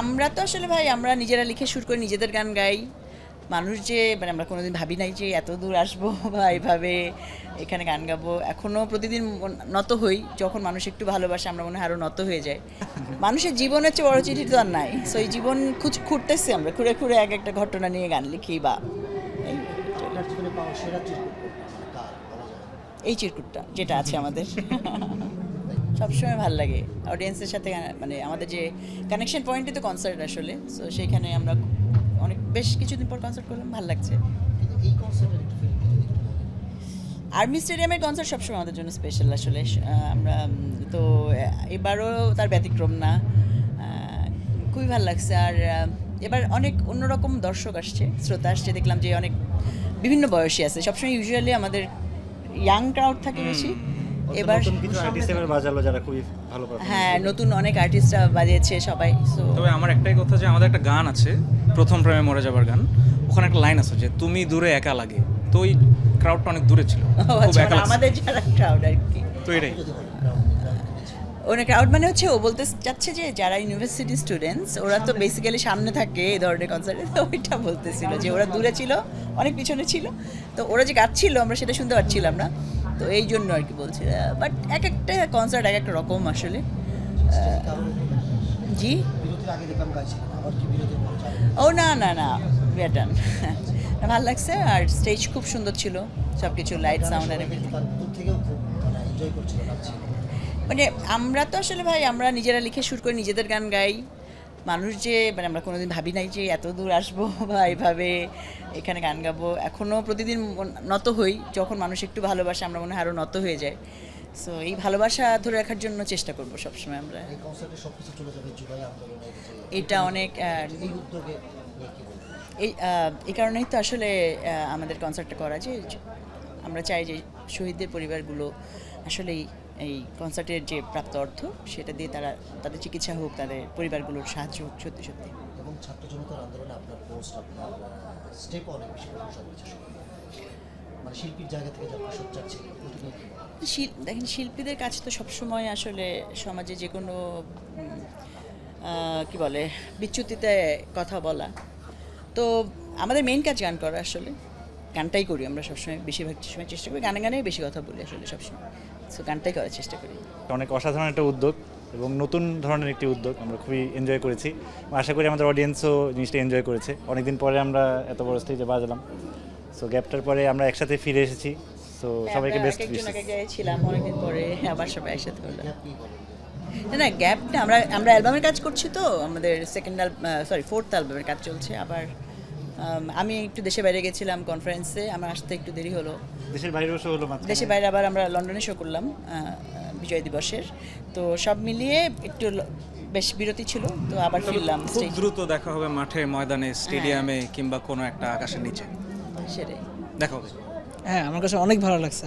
আমরা তো আসলে ভাই আমরা নিজেরা লিখে সুর করে নিজেদের গান গাই। মানুষ যে মানে আমরা কোনোদিন ভাবি নাই যে এত দূর আসবো বা এইভাবে এখানে গান গাবো। এখনও প্রতিদিন নত হই, যখন মানুষ একটু ভালোবাসে আমরা মনে হয় আরও নত হয়ে যায়। মানুষের জীবনের চেয়ে বড় চিঠি তো আর নাই। সো এই জীবন খুঁড়তেছি আমরা, খুঁড়ে খুঁড়ে এক একটা ঘটনা নিয়ে গান লিখি বা এই আপনার জীবনে পাওয়া সেরা চিরকুট কোনটা? কার বলা যায়? এই চিরকুটটা যেটা আছে আমাদের সবসময় ভালো লাগে অডিয়েন্সের সাথে মানে আমাদের যে কানেকশন পয়েন্টই তো কনসার্ট আসলে। সো সেইখানে আমরা অনেক বেশ কিছুদিন পর কনসার্ট করলাম, ভালো লাগছে। কিন্তু এই কনসার্টের একটু ফিলিং যদি একটু বলেন। আর্মি স্টেডিয়ামের কনসার্ট সবসময় আমাদের জন্য স্পেশাল আসলে। আমরা তো এবারও তার ব্যতিক্রম না। খুবই ভালো লাগছে। আর এবার অনেক অন্যরকম দর্শক আসছে, শ্রোতা আসছে, দেখলাম যে অনেক বিভিন্ন বয়সী আছে। সবসময় ইউজুয়ালি আমাদের ইয়াং ক্রাউড থাকে বেশি। এবার নতুন কিছু আর্টিস্ট এবার বাজালো যারা খুবই ভালো পারফরম্যান্স। হ্যাঁ, নতুন অনেক আর্টিস্টরা বাজিয়েছে সবাই। সো তবে আমার একটাই কথা যে আমাদের একটা গান আছে, প্রথম প্রেমে মরে যাবার গান। ওখানে একটা লাইন আছে যে তুমি দূরে একা লাগে। তো ওই ক্রাউডটা অনেক দূরে ছিল, খুব একা লাগছে। আমাদের যারা ক্রাউড আর কি, তো এটাই যদি বলেন crowd কিনেছে। ওরা ক্রাউড মানে হচ্ছে ও বলতে চাচ্ছে যে যারা ইউনিভার্সিটি স্টুডেন্টস ওরা তো বেসিক্যালি সামনে থাকে এই ধরনের কনসার্টে। তো ওইটা বলতেছিল যে ওরা দূরে ছিল, অনেক পিছনে ছিল, তো ওরা যে গাচ্ছিল আমরা সেটা শুনতে পাচ্ছিলাম না। তো এই জন্য আর কি বলছি। বাট এক একটা কনসার্ট এক একটা রকম আসলে। কারণ জি, বিরতির আগে দেখলাম গাইছিলেন, আবার কি বিরতির পরে যাবেন? ও না না না, ব্যাটান ভালো লাগছে। আর স্টেজ খুব সুন্দর ছিল, সব কিছু লাইট সাউন্ড আর এভরিথিং। তার দূর থেকেও খুব মানে এনজয় করছিল, নাচছিল। মানে আমরা তো আসলে ভাই আমরা নিজেরা লিখে সুর করে নিজেদের গান গাই। মানুষ যে মানে আমরা কোনোদিন ভাবি নাই যে এত দূর আসবো বা এইভাবে এখানে গান গাবো। এখনও প্রতিদিন নত হই, যখন মানুষ একটু ভালোবাসে আমরা মনে হয় আরও নত হয়ে যায়। সো এই ভালোবাসা ধরে রাখার জন্য চেষ্টা করবো সবসময় আমরা। এই কনসার্টে সবকিছু চলে যাবে জুলাই আন্দোলনের যে এটা অনেক এই উদ্যোগে নিয়ে কি বলবেন? এই কারণেই তো আসলে আমাদের কনসার্টটা করা যে আমরা চাই যে শহীদদের পরিবারগুলো আসলেই এই কনসার্টের যে প্রাপ্ত অর্থ সেটা দিয়ে তারা তাদের চিকিৎসা হোক, তাদের পরিবারগুলোর সাহায্য হোক সত্যি সত্যি। এবং ছাত্র জনতার আন্দোলনে আপনার পোস্ট, আপনার স্টেপ অনেক বেশি প্রশংসা করেছে সবাই। মানে শিল্পীর জায়গা থেকে যে আপনি সোচ্চার ছিলেন, ওইটা নিয়ে কি বলবেন? দেখেন, শিল্পীদের কাছে তো সবসময় আসলে সমাজে যে কোনো কি বলে বিচ্যুতিতে কথা বলা, তো আমাদের মেইন কাজ গান করা। আসলে গানটাই করি আমরা সবসময়, বেশিরভাগ সময় চেষ্টা করি গানে গানেই বেশি কথা বলি আসলে সবসময়। সো গানটাই করার চেষ্টা করি। অনেক অসাধারণ একটা উদ্যোগ এবং নতুন ধরনের একটি উদ্যোগ, আমরা খুবই এনজয় করেছি। আশা করি আমাদের অডিয়েন্সও জিনিসটা এনজয় করেছে। অনেকদিন পরে আমরা এত বড় স্টেজে বাজালাম। সো গ্যাপটার পরে আমরা একসাথে ফিরে এসেছি। সো সবাইকে বেস্ট একজন উইশেস। এক জায়গায় ছিলাম, অনেকদিন পরে আবার সবাই একসাথে হলো। গ্যাপ নিয়ে বলেন যে না না, গ্যাপ না, আমরা অ্যালবামের কাজ করছি, তো আমাদের ফোর্থ অ্যালবামের কাজ চলছে। আবার আমি একটু দেশে বাইরে গেছিলাম কনফারেন্সে, আমার আসতে একটু দেরি হলো। দেশের বাইরেও শো হলো মাত্র। দেশে বাইরে আবার আমরা লন্ডনে শো করলাম বিজয় দিবসের। তো সব মিলিয়ে একটু বেশ বিরতি ছিল, তো আবার ফিরলাম খুব স্টেজ দ্রুত দেখা হবে মাঠে, ময়দানে, স্টেডিয়ামে কিংবা কোনো একটা আকাশের নিচে সেটাই। দেখা হবে। হ্যাঁ, আমার কাছে অনেক ভালো লাগছে।